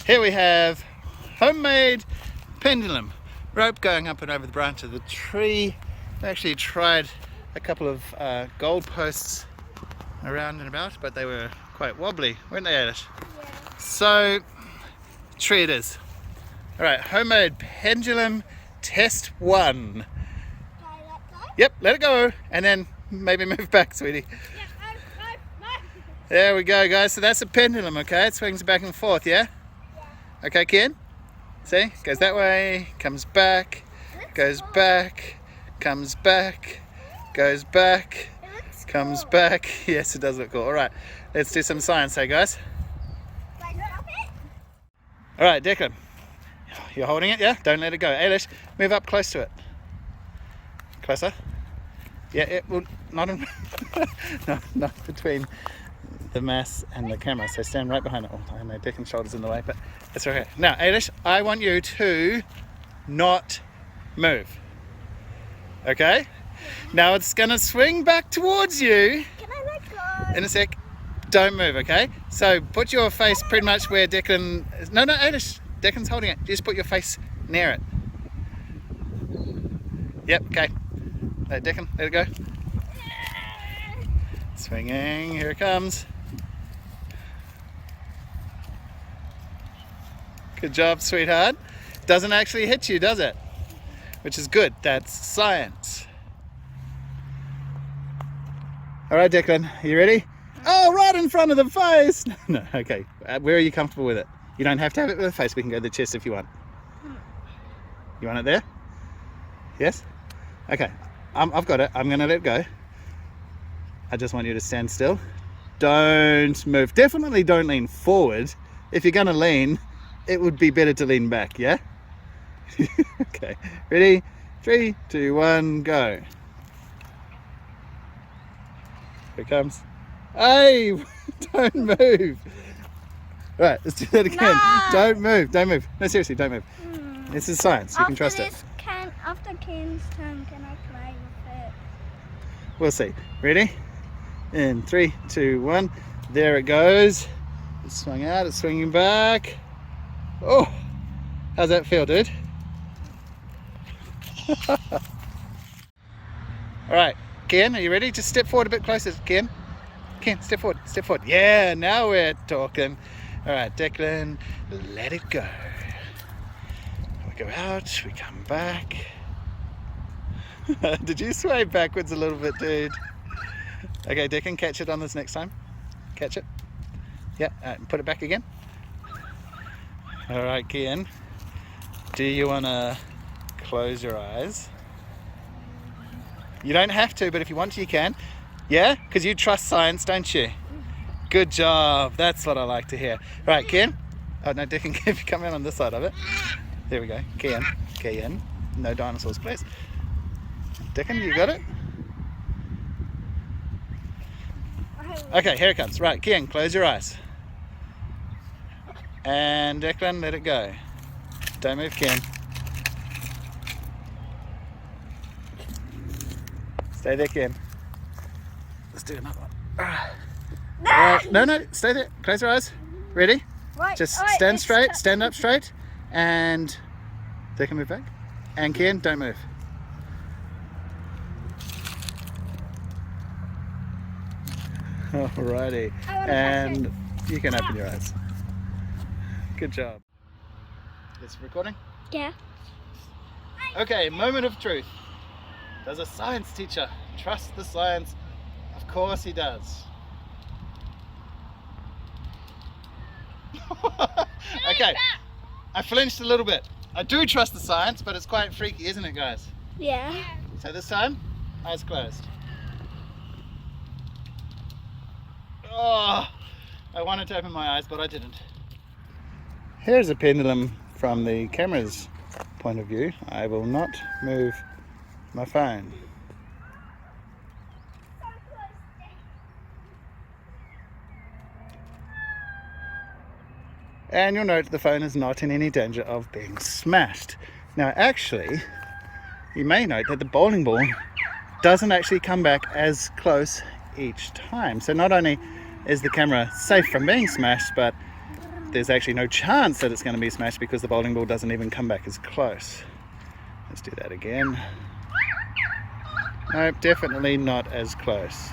Here we have homemade pendulum rope going up and over the branch of the tree. I actually tried a couple of gold posts around and about, but they were quite wobbly, weren't they, Alice? Yeah. So, tree it is. Alright, homemade pendulum test 1. Okay, let go. Yep, let it go, and then maybe move back, sweetie. Yeah, no. There we go, guys. So that's a pendulum, okay? It swings back and forth, yeah? Yeah. Okay, Ken? See? Goes that way, comes back, goes back, comes back, goes back, comes back. Yes, it does look cool. Alright, let's do some science, hey guys. Wait, stop it. Alright, Declan. You're holding it, yeah? Don't let it go. Ailish, move up close to it. Closer. Yeah, it will not in, no, not between the mass and the camera. So stand right behind it. Oh, I know Declan's shoulder's in the way, but it's okay. Now, Ailish, I want you to not move. Okay? Now it's gonna swing back towards you Can I let go? in a sec. Don't move, okay? So put your face pretty much where Declan is. No, Ailish, Declan's holding it. Just put your face near it. Yep, okay. Let Declan, let it go. Swinging, here it comes. Good job, sweetheart. Doesn't actually hit you, does it? Which is good, that's science. All right, Declan, are you ready? Oh, right in front of the face. No, okay. Where are you comfortable with it? You don't have to have it with the face. We can go to the chest if you want. You want it there? Yes? Okay. I've got it. I'm going to let it go. I just want you to stand still. Don't move. Definitely don't lean forward. If you're going to lean, it would be better to lean back, yeah? Okay. Ready? 3, 2, 1, go. Here it comes. Hey! Don't move. Right, let's do that again. No. Don't move. Don't move. No, seriously, don't move. This is science. You can trust it. After Ken's turn, can I play with it? We'll see. Ready? In 3, 2, 1. There it goes. It's swung out. It's swinging back. Oh, how's that feel, dude? All right, Ken, are you ready? Just step forward a bit closer, Ken. Ken, step forward. Step forward. Yeah, now we're talking. All right, Declan, let it go. We go out. We come back. Did you sway backwards a little bit, dude? Okay, Declan, catch it on this next time. Catch it. Yeah, put it back again. All right, Kian. Do you want to close your eyes? You don't have to, but if you want to, you can. Yeah? Because you trust science, don't you? Good job. That's what I like to hear. Right, Kian. Oh, no, Declan, if you come in on this side of it. There we go. Kian. No dinosaurs, please. Declan, you got it? Okay, here it comes. Right, Kian, close your eyes. And Declan, let it go. Don't move, Ken. Stay there, Ken. Let's do another one. No, stay there. Close your eyes. Ready? Right, Just stand straight, stand up straight, and Declan, move back. And Ken, don't move. Alrighty. And you can open your eyes. Good job. It's recording? Yeah. Okay, moment of truth. Does a science teacher trust the science? Of course he does. Okay, I flinched a little bit. I do trust the science, but it's quite freaky, isn't it, guys? Yeah. So this time, eyes closed. Oh, I wanted to open my eyes, but I didn't. Here's a pendulum from the camera's point of view. I will not move my phone. And you'll note the phone is not in any danger of being smashed. Now actually, you may note that the bowling ball doesn't actually come back as close each time. So not only is the camera safe from being smashed, but there's actually no chance that it's going to be smashed because the bowling ball doesn't even come back as close. Let's do that again. Nope, definitely not as close.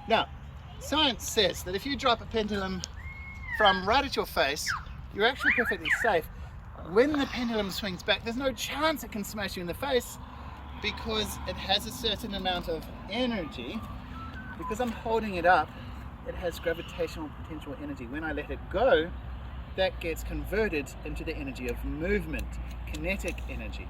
Now, science says that if you drop a pendulum from right at your face, you're actually perfectly safe. When the pendulum swings back, there's no chance it can smash you in the face because it has a certain amount of energy. Because I'm holding it up, it has gravitational potential energy. When I let it go, that gets converted into the energy of movement, kinetic energy.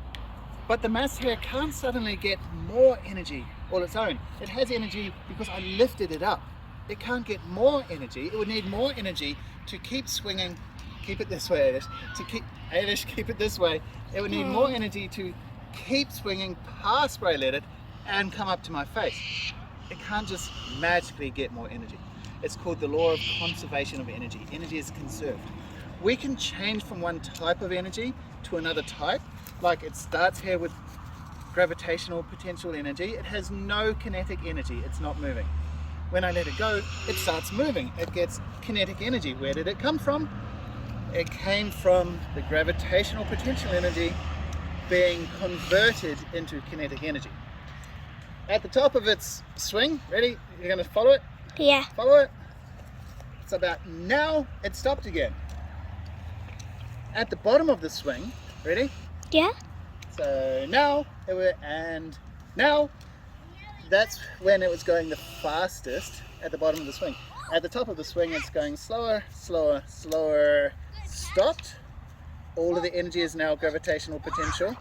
But the mass here can't suddenly get more energy all its own. It has energy because I lifted it up. It can't get more energy. It would need more energy to keep swinging. Keep it this way, Ailish, keep it this way. It would need more energy to keep swinging past where I let it and come up to my face. It can't just magically get more energy. It's called the law of conservation of energy. Energy is conserved. We can change from one type of energy to another type. Like it starts here with gravitational potential energy. It has no kinetic energy. It's not moving. When I let it go, it starts moving. It gets kinetic energy. Where did it come from? It came from the gravitational potential energy being converted into kinetic energy. At the top of its swing, ready? You're going to follow it? Yeah. Follow it. It's about now it stopped again. At the bottom of the swing, ready? Yeah. So now, and now, that's when it was going the fastest at the bottom of the swing. At the top of the swing, it's going slower, slower, slower, stopped. All of the energy is now gravitational potential.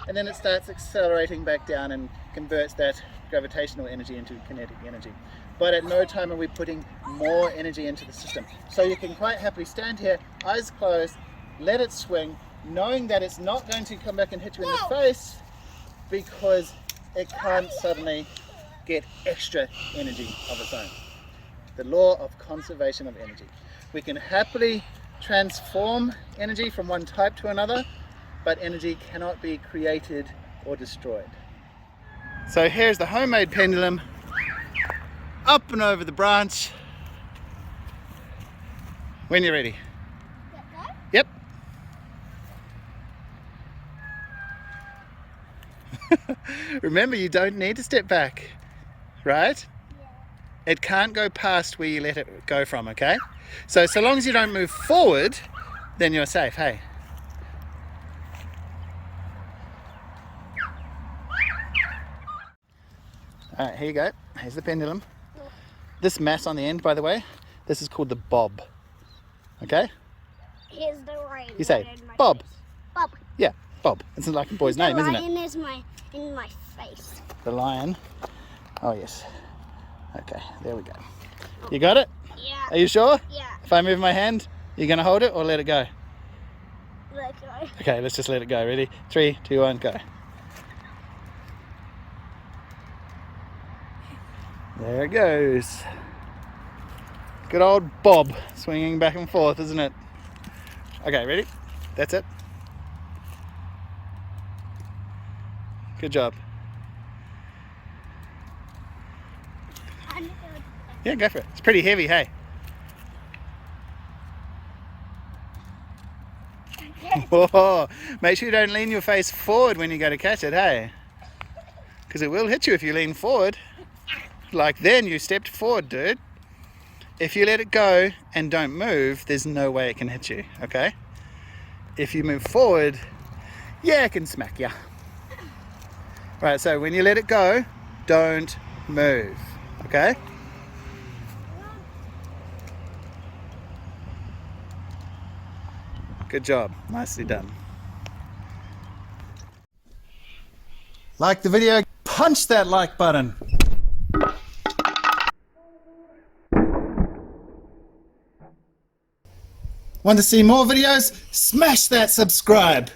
And then it starts accelerating back down and converts that gravitational energy into kinetic energy. But at no time are we putting more energy into the system. So you can quite happily stand here, eyes closed, let it swing, knowing that it's not going to come back and hit you in the face because it can't suddenly get extra energy of its own. The law of conservation of energy. We can happily transform energy from one type to another, but energy cannot be created or destroyed. So here's the homemade pendulum, up and over the branch. When you're ready. Yep. Remember, you don't need to step back, right? Yeah. It can't go past where you let it go from, okay? So long as you don't move forward, then you're safe, hey? Alright, here you go. Here's the pendulum. This mass on the end, by the way, this is called the bob. Okay? Here's the rain. You say Bob. Face. Bob. Yeah, Bob. It's like a boy's name, isn't it? The lion is in my face. The lion. Oh yes. Okay, there we go. You got it? Yeah. Are you sure? Yeah. If I move my hand, you're gonna hold it or let it go? Let go. Okay, let's just let it go. Ready? 3, 2, 1, go. There it goes. Good old Bob swinging back and forth, isn't it? Okay, ready? That's it. Good job. Yeah, go for it. It's pretty heavy, hey? Whoa. Make sure you don't lean your face forward when you go to catch it, hey? Because it will hit you if you lean forward. Like then you stepped forward, dude. If you let it go and don't move, there's no way it can hit you, okay? If you move forward, yeah, it can smack you. Right, so when you let it go, don't move, okay? Good job, nicely done. Like the video, punch that like button. Want to see more videos? Smash that subscribe.